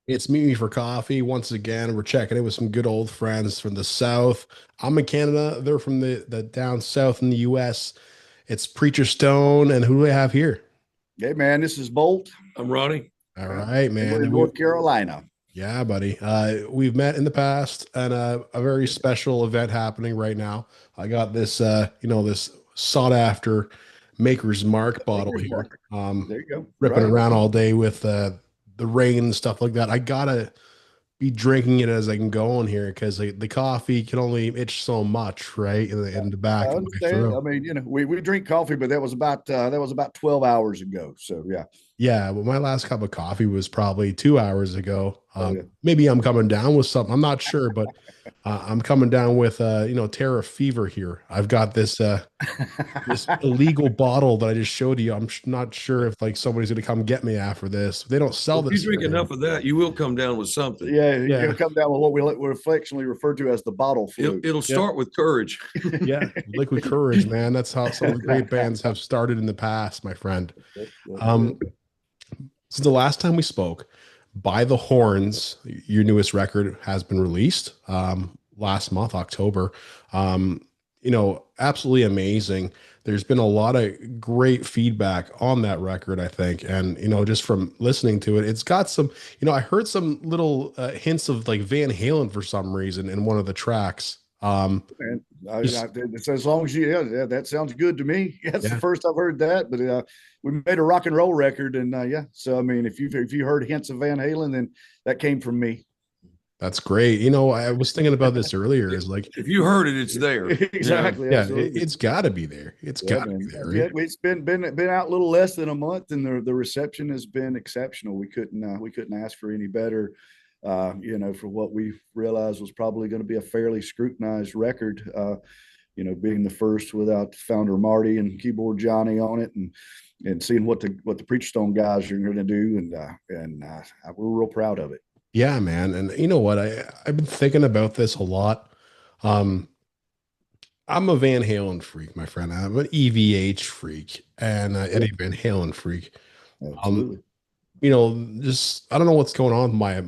It's Meet Me for Coffee. Once again, we're checking in with some good old friends from the South. I'm in Canada. They're from the down south in the US. It's Preacher Stone. And who do we have here? Hey man, this is Bolt. I'm Ronnie. All Yeah. right, And we're man. in North Carolina. Yeah, buddy. We've met in the past and a very special event happening right now. I got this, this sought after Maker's Mark bottle Baker's here. Mark. There you go. Ripping Right. around all day with the rain and stuff like that. I gotta be drinking it as I can go on here because the coffee can only itch so much, right? In the I back of my understand. I throat. mean, we drink coffee, but that was about 12 hours ago. So yeah. Yeah, but my last cup of coffee was probably 2 hours ago. Oh yeah. Maybe I'm coming down with something. I'm not sure, but I'm coming down with terra fever here. I've got this illegal bottle that I just showed you. Not sure if like somebody's gonna come get me after this. They don't sell If you this drink here anymore. enough of that, you will come down with something. Yeah, you're Yeah, gonna come down with what we affectionately refer to as the bottle It, flu. it'll yeah, start with courage. yeah. Liquid courage, man. That's how some of the great bands have started in the past, my friend. That's Um, it. Since the last time we spoke, By the Horns, your newest record has been released last month, October. Absolutely amazing. There's been a lot of great feedback on that record, I think. And, just from listening to it, it's got some, I heard some little hints of like Van Halen for some reason in one of the tracks. And Just, it's as long as yeah, that sounds good to me. That's the yeah. first I've heard that, but we made a rock and roll record, and yeah. So I mean, if you heard hints of Van Halen, then that came from me. That's great. I was thinking about this earlier is like, If you heard it, it's there. Yeah. Exactly, yeah, absolutely. it's got to be there. It's Yeah, got to be man. there, right? Yeah, it's been out a little less than a month, and the reception has been exceptional. We couldn't ask for any better. For what we realized was probably going to be a fairly scrutinized record. Being the first without founder Marty and keyboard Johnny on it, and seeing what the Preacher Stone guys are going to do, and we're real proud of it. Yeah, man. And you know what? I've been thinking about this a lot. Um, I'm a Van Halen freak, my friend. I'm an EVH freak and Yeah, Eddie Van Halen freak. Um, absolutely. just I don't know what's going on with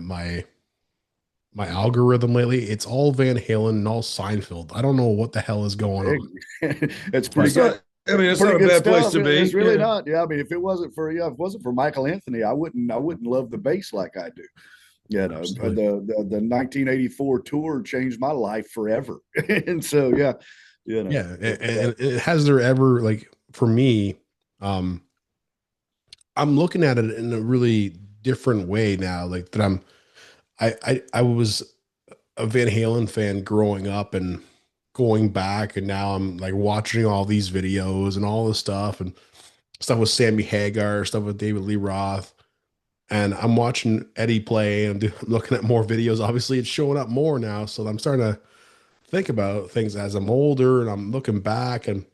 my algorithm lately. It's all Van Halen and all Seinfeld. I don't know what the hell is going on. It's pretty That's good. not, I mean, it's not Pretty a good bad place stuff. to It's be. really Yeah. not. Yeah, I mean, if it wasn't for Michael Anthony, I wouldn't love the bass like I do. Absolutely. The 1984 tour changed my life forever, and so yeah, Yeah. it's And has there ever like for me, um, I'm looking at it in a really different way now. Like that I was a Van Halen fan growing up and going back, and now I'm like watching all these videos and all this stuff and stuff with Sammy Hagar, stuff with David Lee Roth, and I'm watching Eddie play and I'm looking at more videos. Obviously, it's showing up more now, so I'm starting to think about things as I'm older and I'm looking back. And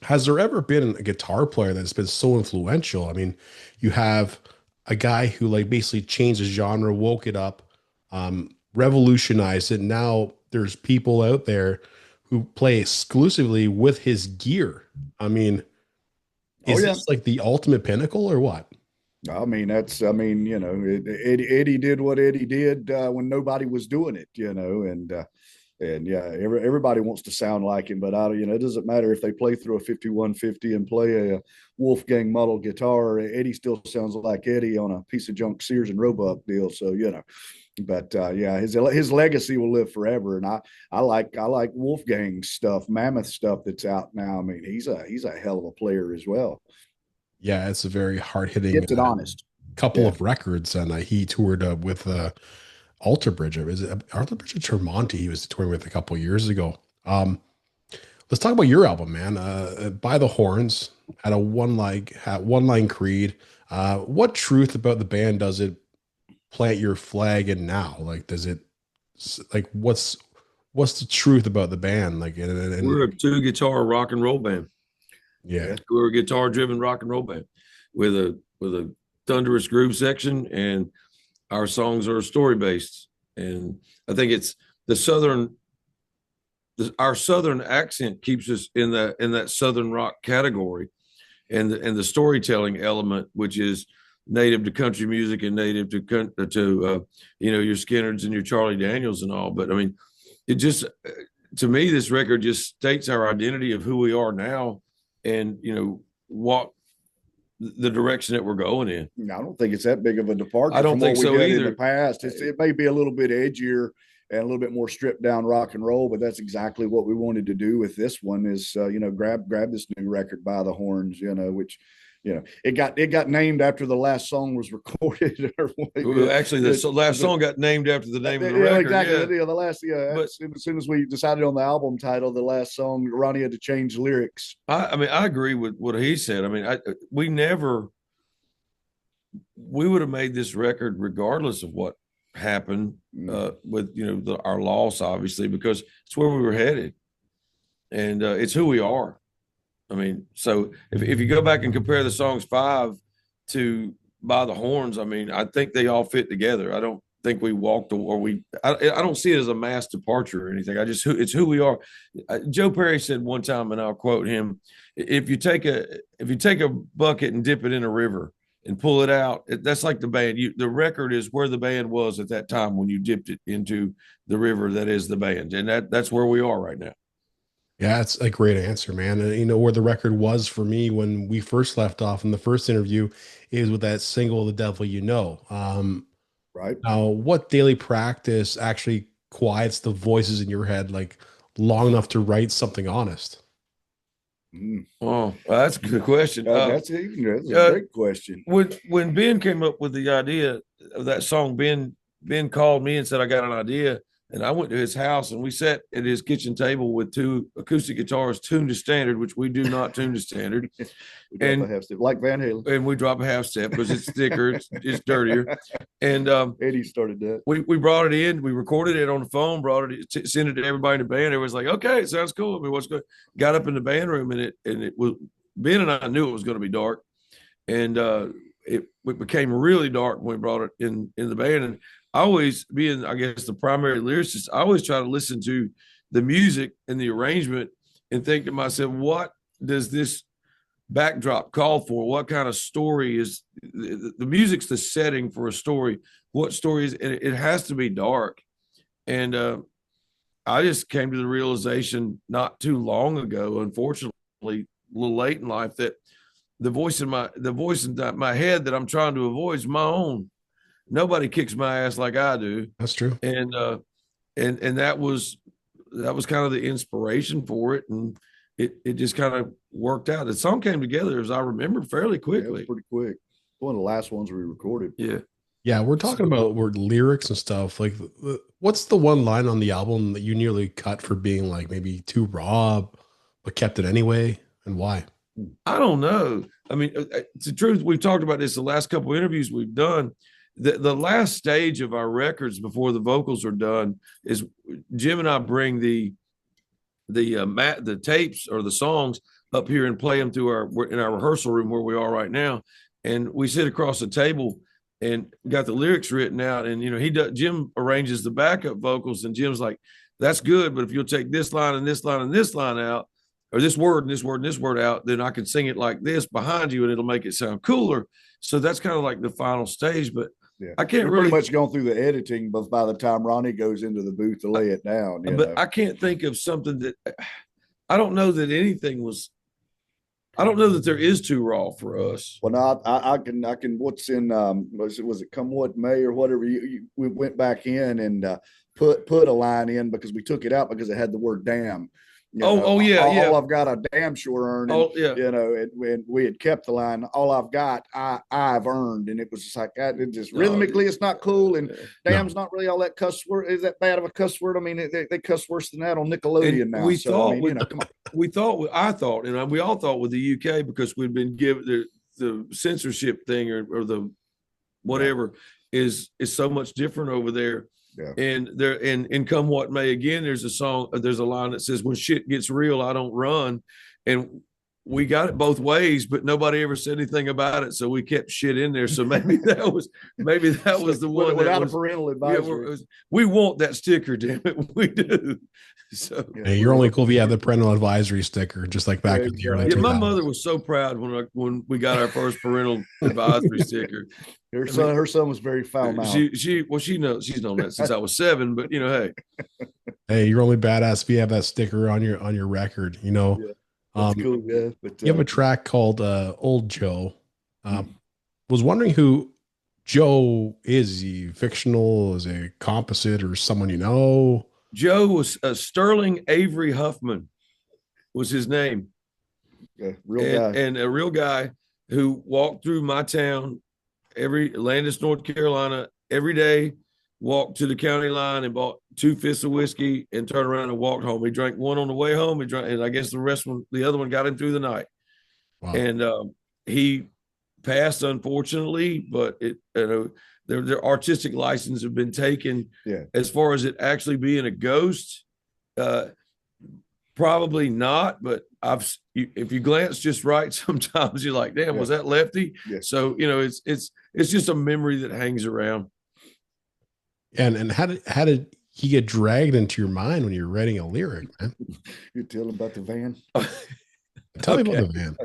has there ever been a guitar player that's been so influential? I mean, you have a guy who like basically changed the genre, woke it up, revolutionized it. Now there's people out there who play exclusively with his gear. I mean, oh is yeah. this like the ultimate pinnacle or what? I mean, Eddie did what Eddie did when nobody was doing it, and yeah, everybody wants to sound like him, but it doesn't matter if they play through a 5150 and play a Wolfgang model guitar. Eddie still sounds like Eddie on a piece of junk Sears and Roebuck deal. So but yeah, his legacy will live forever. And I like Wolfgang stuff, Mammoth stuff that's out now. I mean, he's a hell of a player as well. Yeah, it's a very hard hitting Gifted, honest. couple Yeah. of records, and he toured with Alter Bridge. Is it Alter Bridge or Tremonti? He was touring with a couple years ago. Let's talk about your album, man. By the Horns had one line creed. What truth about the band does it plant your flag in now? Like, does it like what's the truth about the band? Like, and We're a two guitar rock and roll band. yeah, Yeah. We're a guitar driven rock and roll band with a thunderous groove section, and our songs are story based. And I think it's the southern our southern accent keeps us in that southern rock category, and the storytelling element, which is native to country music and native to your Skinnards and your Charlie Daniels and all. But I mean, it just to me, this record just states our identity of who we are now, and what the direction that we're going in. I don't think it's that big of a departure I don't from what think we so did either. in the past. It may be a little bit edgier and a little bit more stripped down rock and roll, but that's exactly what we wanted to do with this one. Is grab this new record by the horns, which it got named after the last song was recorded. Well, actually, the last song got named after the name of the record. Exactly. Yeah. The last, But as soon as we decided on the album title, the last song, Ronnie had to change lyrics. I mean, I agree with what he said. I mean, we would have made this record regardless of what happened with our loss, obviously, because it's where we were headed, and it's who we are. I mean, so if you go back and compare the songs 5 to By the Horns, I mean, I think they all fit together. I don't think we walked or I don't see it as a mass departure or anything. It's who we are. Joe Perry said one time, and I'll quote him: if you take a bucket and dip it in a river and pull it out, that's like the band. The record is where the band was at that time when you dipped it into the river that is the band, and that's where we are right now. Yeah, it's a great answer, man. And where the record was for me when we first left off in the first interview is with that single, The Devil You Know. Right. Now, what daily practice actually quiets the voices in your head like long enough to write something honest? Oh, that's a good question. That's a great question. When Ben came up with the idea of that song, Ben called me and said, I got an idea. And I went to his house and we sat at his kitchen table with 2 acoustic guitars tuned to standard, which we do not tune to standard. And a half step, like Van Halen. And we drop a half step because it's thicker, it's dirtier. And Eddie started that. We brought it in, we recorded it on the phone, brought it, sent it to everybody in the band. Everyone's like, okay, it sounds cool. I mean, what's good? Got up in the band room and it was Ben and I knew it was going to be dark. And it became really dark when we brought it in the band. And I always, being, I guess, the primary lyricist, I always try to listen to the music and the arrangement and think to myself, what does this backdrop call for? What kind of story is the music's the setting for a story? What story is it has to be dark. And I just came to the realization not too long ago, unfortunately, a little late in life, that the voice in my head that I'm trying to avoid is my own. Nobody kicks my ass like I do. That's true. And that was kind of the inspiration for it, and it just kind of worked out. The song came together, as I remember, fairly quickly. Yeah, pretty quick. One of the last ones we recorded. Yeah, we're talking about lyrics and stuff. Like, what's the one line on the album that you nearly cut for being like maybe too raw, but kept it anyway, and why? I don't know. I mean, it's the truth. We've talked about this the last couple of interviews we've done. The last stage of our records before the vocals are done is Jim and I bring the tapes or the songs up here and play them in our rehearsal room where we are right now, and we sit across the table and got the lyrics written out. And Jim arranges the backup vocals, and Jim's like, "That's good, but if you'll take this line and this line and this line out, or this word and this word and this word out, then I can sing it like this behind you, and it'll make it sound cooler." So that's kind of like the final stage, but. Yeah. I can't pretty much gone through the editing, but by the time Ronnie goes into the booth to lay it down. I can't think of something that I don't know that anything was. I don't know that there is too raw for us. Well, no, I can. What's in? Was it Come What May or whatever? We went back in and put a line in because we took it out because it had the word "damn." All I've got a damn sure earned. And we had kept the line. All I've got, I've earned, and it was just like that. It just rhythmically, it's not cool, and damn's not really all that cuss word. Is that bad of a cuss word? I mean, they cuss worse than that on Nickelodeon and now. We thought, and we all thought with the UK because we'd been given the censorship thing or the whatever is so much different over there. Yeah. And Come What May, again, there's a line that says, when shit gets real, I don't run. And we got it both ways, but nobody ever said anything about it, so we kept shit in there. So maybe that was the one without that a parental yeah, advisory. we want that sticker, damn it, we do. So Yeah, Hey, you're only cool if you have the parental advisory sticker, just like back in the early yeah, my 2000s. mother was so proud when we got our first parental advisory sticker. Her son was very foul mouthed. She knows, she's known that since I was 7, but hey. Hey, you're only badass if you have that sticker on your record, Yeah, that's cool. Yeah, but you have a track called Old Joe. Was wondering who Joe is. Is he fictional? Is he a composite or someone you know? Joe was Sterling Avery Huffman was his name. Real guy. And a real guy who walked through my town, Landis, North Carolina, every day, walked to the county line and bought 2 fists of whiskey and turned around and walked home. He drank one on the way home. He drank, and I guess the other one got him through the night. Wow. And he passed, unfortunately, but their artistic license have been taken. Yeah. As far as it actually being a ghost, probably not, but if you glance just right, sometimes you're like, damn, was that Lefty? Yeah. So it's just a memory that hangs around. And how did he get dragged into your mind when you're writing a lyric, man? You tell him about the van. Tell me about the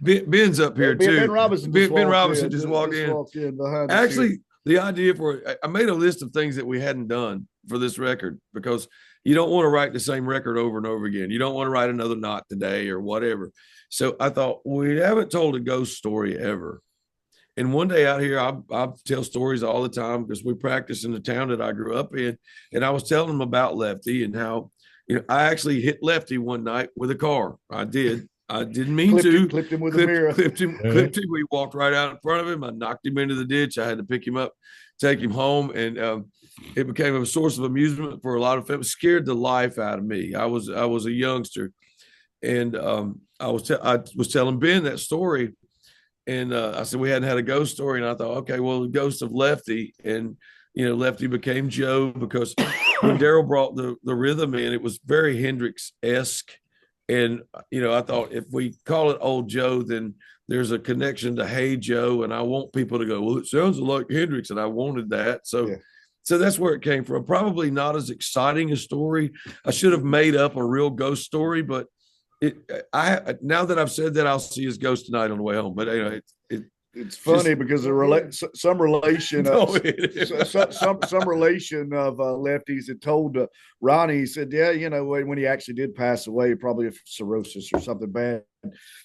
van. Ben's up here too. Ben Robinson just walked in. Actually, the idea I made a list of things that we hadn't done for this record, because you don't want to write the same record over and over again. You don't want to write another Not Today or whatever. So I thought, we haven't told a ghost story ever. And one day out here, I tell stories all the time because we practice in the town that I grew up in. And I was telling them about Lefty and how, I actually hit Lefty one night with a car. I did. I didn't mean to. Clipped him with a mirror. Clipped him. We walked right out in front of him. I knocked him into the ditch. I had to pick him up, take him home. And it became a source of amusement for a lot of families. Scared the life out of me. I was a youngster. And I was telling Ben that story. And I said, we hadn't had a ghost story. And I thought, okay, well, the ghost of Lefty. And, Lefty became Joe, because when Daryl brought the rhythm in, it was very Hendrix-esque. And, I thought if we call it Old Joe, then there's a connection to Hey Joe. And I want people to go, well, it sounds like Hendrix. And I wanted that. So that's where it came from. Probably not as exciting a story. I should have made up a real ghost story, but now that I've said that, I'll see his ghost tonight on the way home. But it's funny because some relation of some relation of Lefty's had told Ronnie. He said, when he actually did pass away, probably of cirrhosis or something bad,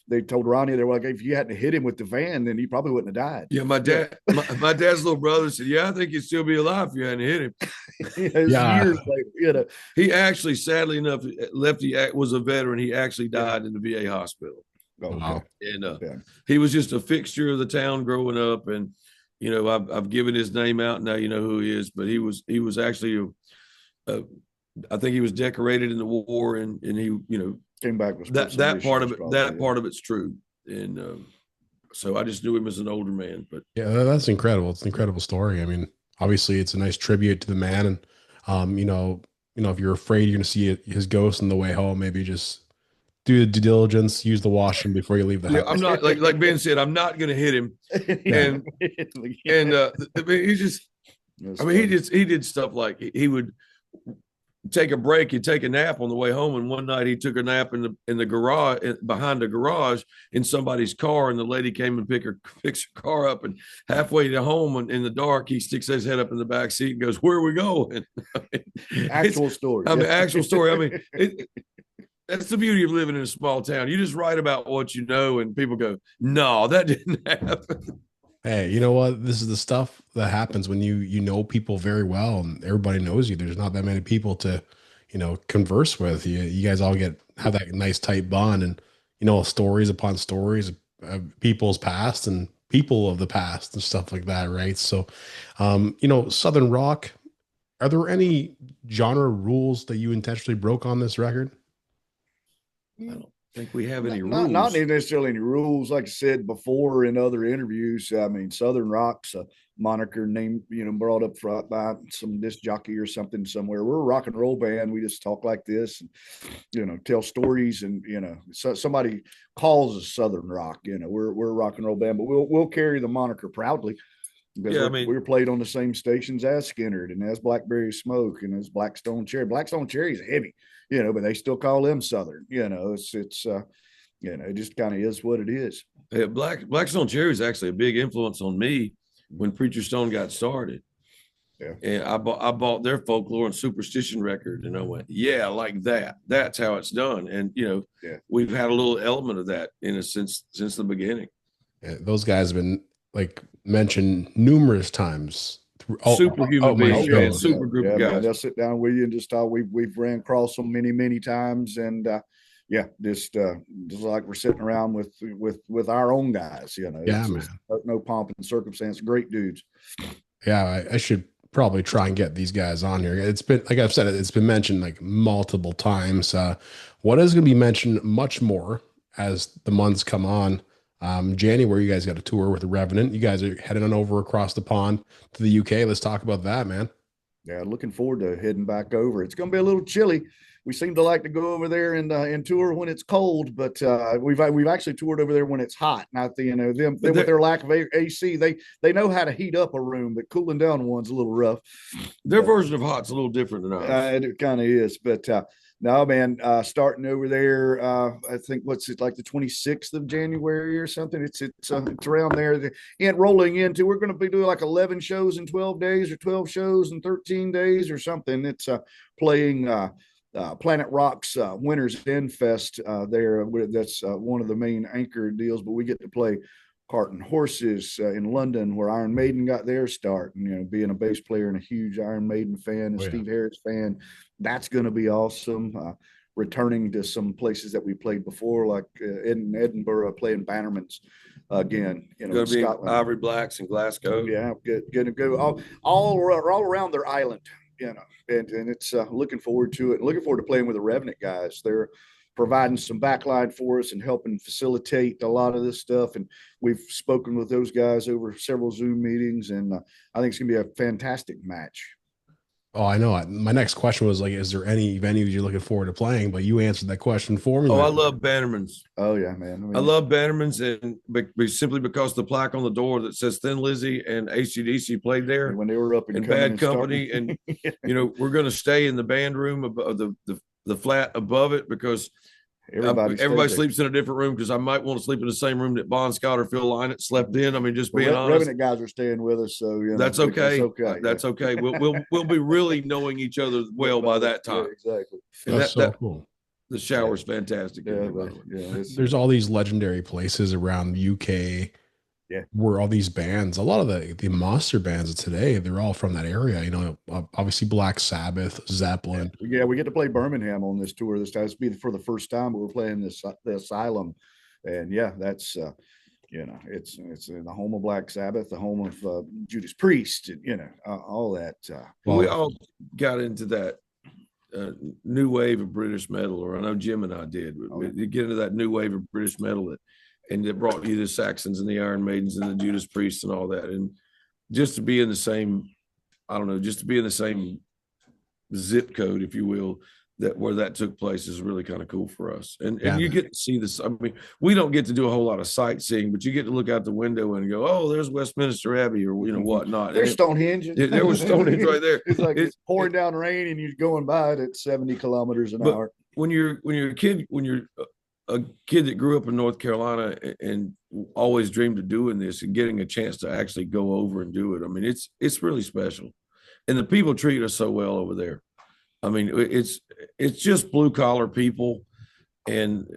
they told Ronnie, they were like, if you hadn't hit him with the van, then he probably wouldn't have died. Yeah, my dad's little brother said, yeah, I think he'd still be alive if you hadn't hit him. Years later, he actually, sadly enough, Lefty was a veteran. He actually died in the VA hospital. Oh, wow. And he was just a fixture of the town growing up. And, I've given his name out. Now you know who he is, but he was actually, I think he was decorated in the war, and he, came back with that part of it. That part of it's true. And so I just knew him as an older man. But yeah, that's incredible. It's an incredible story. I mean, obviously it's a nice tribute to the man. And, if you're afraid you're going to see his ghost on the way home, maybe just do the due diligence, use the washroom before you leave the house. I'm not like Ben said, I'm not going to hit him. And he did stuff like he would take a break, he'd take a nap on the way home. And one night he took a nap in the garage, behind the garage in somebody's car. And the lady came and picks her car up, and halfway to home in the dark, he sticks his head up in the back seat and goes, "Where are we going?" Actual story. Actual story. I mean, that's the beauty of living in a small town. You just write about what you know, and people go, "No, that didn't happen." Hey, you know what? This is the stuff that happens when you know people very well and everybody knows you. There's not that many people to, converse with. You guys all have that nice tight bond, and stories upon stories of people's past and people of the past and stuff like that, right? So, Southern rock. Are there any genre rules that you intentionally broke on this record? think we have any not rules. necessarily any rules. Like I said before in other interviews, I mean, Southern Rock's a moniker named, brought up front by some disc jockey or something somewhere. We're a rock and roll band. We just talk like this and, tell stories. And, so somebody calls us Southern Rock, we're a rock and roll band, but we'll carry the moniker proudly. Because we're played on the same stations as Skinnerd and as Blackberry Smoke and as Blackstone Cherry. Blackstone Cherry is heavy, but they still call them Southern. It's it just kind of is what it is. Yeah, Blackstone Cherry is actually a big influence on me when Preacher Stone got started. Yeah. And I bought their folklore and superstition record, and I went, yeah, like that. That's how it's done. And we've had a little element of that in a since the beginning. Yeah, those guys have been like mentioned numerous times. Super human beings, man. Super group of guys. Man, they'll sit down with you and just talk. We've ran across them many times, and just like we're sitting around with our own guys. Man. No pomp and circumstance. Great dudes. Yeah, I should probably try and get these guys on here. It's been, like I've said, it's been mentioned like multiple times. What is going to be mentioned much more as the months come on. January, you guys got a tour with the Revenant. You guys are heading on over across the pond to the UK. Let's talk about that, man. Yeah, looking forward to heading back over. It's going to be a little chilly. We seem to like to go over there and tour when it's cold, but we've actually toured over there when it's hot. Not them with their lack of AC, they know how to heat up a room, but cooling down one's a little rough. Their version of hot's a little different than ours. It kind of is, but no, man, starting over there, I think what's it like the 26th of January or something? It's around there. And rolling into, we're going to be doing like 11 shows in 12 days or 12 shows in 13 days or something. It's playing Planet Rock's Winter's End Fest there. That's one of the main anchor deals, but we get to play Cart and Horses in London, where Iron Maiden got their start. And being a bass player and a huge Iron Maiden fan and Steve Harris fan, that's going to be awesome. Returning to some places that we played before, like in Edinburgh, playing Bannerman's again. Going to be Scotland. Ivory Blacks in Glasgow. Yeah, going to go all around their island. And it's looking forward to it. Looking forward to playing with the Revenant guys. They're providing some backline for us and helping facilitate a lot of this stuff. And we've spoken with those guys over several Zoom meetings, and I think it's going to be a fantastic match. Oh, I know. My next question was like, is there any venues you're looking forward to playing? But you answered that question for me. Oh, I love Bannerman's. Oh, yeah, man. I love Bannerman's, and simply because the plaque on the door that says Thin Lizzy and AC/DC played there when they were up in Bad Company. And, we're going to stay in the band room above the flat above it, because everybody sleeps in a different room, because I might want to sleep in the same room that Bon Scott or Phil Lynott slept in. I mean, just being honest. Revenant guys are staying with us, so that's okay. That's okay. We'll be really knowing each other well by that time. Yeah, exactly. That's so cool. The shower's fantastic. There's all these legendary places around the UK. Yeah, where all these bands, a lot of the monster bands of today, they're all from that area. Obviously Black Sabbath, Zeppelin. Yeah, we get to play Birmingham on this tour this time. It's be for the first time, but we're playing the Asylum, and that's it's in the home of Black Sabbath, the home of Judas Priest, and all that. We all got into that new wave of British metal, or I know Jim and I did. You get into that new wave of British metal and it brought you the Saxons and the Iron Maidens and the Judas Priests and all that. And just to be in the same, just to be in the same zip code, if you will, where that took place is really kind of cool for us. And you get to see this. I mean, we don't get to do a whole lot of sightseeing, but you get to look out the window and go, oh, there's Westminster Abbey, or whatnot. There's Stonehenge. There was Stonehenge right there. It's like it's pouring down rain and you're going by it at 70 kilometers an hour. When you're a kid that grew up in North Carolina and always dreamed of doing this and getting a chance to actually go over and do it, I mean, it's really special. And the people treat us so well over there. I mean, it's just blue collar people and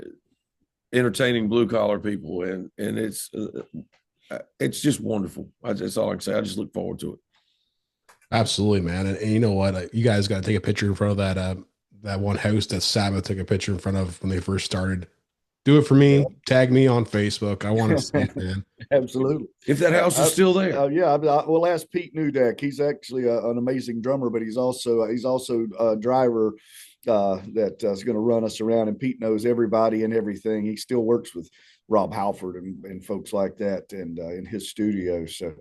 entertaining blue collar people, and it's just wonderful. That's all I can say. I just look forward to it. Absolutely, man. And you know what? You guys got to take a picture in front of that one house that Sabbath took a picture in front of when they first started. Do it for me. Yeah. Tag me on Facebook. I want to see it, man. Absolutely. If that house is still there. We'll ask Pete Newdeck. He's actually an amazing drummer, but he's also a driver that is going to run us around, and Pete knows everybody and everything. He still works with Rob Halford and folks like that, and in his studio. So,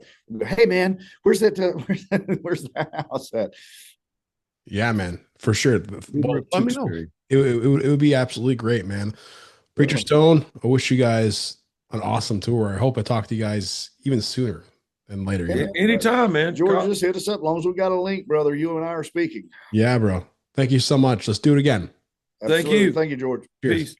hey man, where's that? Where's that house at? Yeah, man, for sure. Well, let me know. It would be absolutely great, man. Preacher Stone, I wish you guys an awesome tour. I hope I talk to you guys even sooner than later. Yeah, anytime, man. George, just hit us up. As long as we got a link, brother, you and I are speaking. Yeah, bro. Thank you so much. Let's do it again. Thank Absolutely. you. Thank you, George. Cheers. Peace.